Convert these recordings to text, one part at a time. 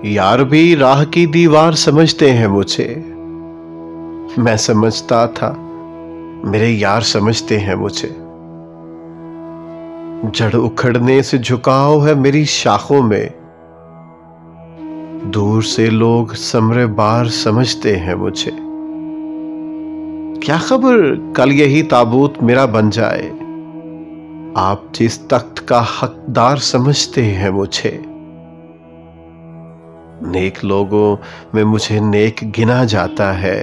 यार भी राह की दीवार समझते हैं मुझे। मैं समझता था मेरे यार समझते हैं मुझे। जड़ उखड़ने से झुकाव है मेरी शाखों में। दूर से लोग समरे बार समझते हैं मुझे। क्या खबर कल यही ताबूत मेरा बन जाए। आप जिस तख्त का हकदार समझते हैं मुझे। नेक लोगों में मुझे नेक गिना जाता है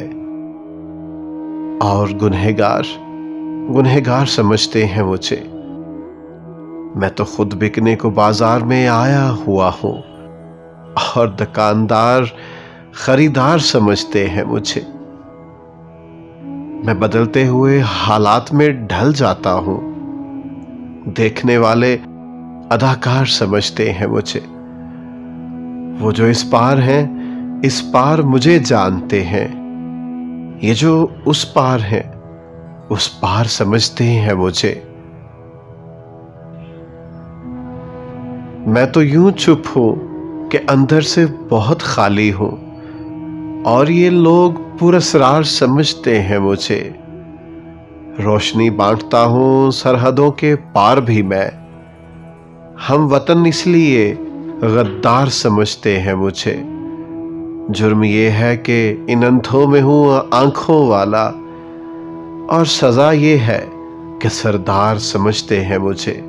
और गुनहगार गुनहगार समझते हैं मुझे। मैं तो खुद बिकने को बाजार में आया हुआ हूं और दुकानदार खरीदार समझते हैं मुझे। मैं बदलते हुए हालात में ढल जाता हूं। देखने वाले अदाकार समझते हैं मुझे। वो जो इस पार हैं, इस पार मुझे जानते हैं। ये जो उस पार हैं, उस पार समझते हैं मुझे। मैं तो यूं चुप हूं कि अंदर से बहुत खाली हूं और ये लोग पुरस्रार समझते हैं मुझे। रोशनी बांटता हूं सरहदों के पार भी मैं। हम वतन इसलिए गद्दार समझते हैं मुझे। जुर्म ये है कि इन अंधों में हूं आंखों वाला और सजा ये है कि सरदार समझते हैं मुझे।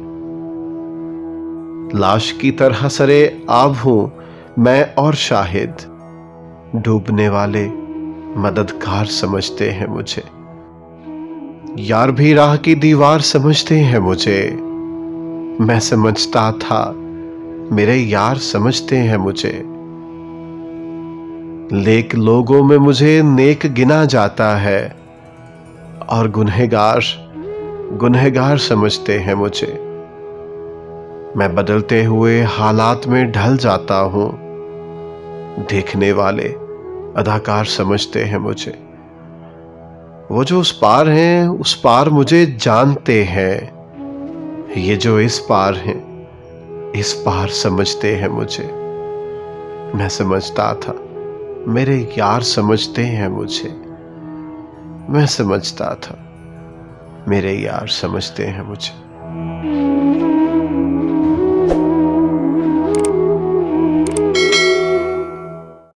लाश की तरह सरे आब हूं मैं और शाहिद। डूबने वाले मददगार समझते हैं मुझे। यार भी राह की दीवार समझते हैं मुझे। मैं समझता था मेरे यार समझते हैं मुझे। लेक लोगों में मुझे नेक गिना जाता है और गुनहगार गुनहगार समझते हैं मुझे। मैं बदलते हुए हालात में ढल जाता हूं। देखने वाले अदाकार समझते हैं मुझे। वो जो उस पार हैं, उस पार मुझे जानते हैं। ये जो इस पार हैं, इस पार समझते हैं मुझे। मैं समझता था मेरे यार समझते हैं मुझे। मैं समझता था मेरे यार समझते हैं मुझे।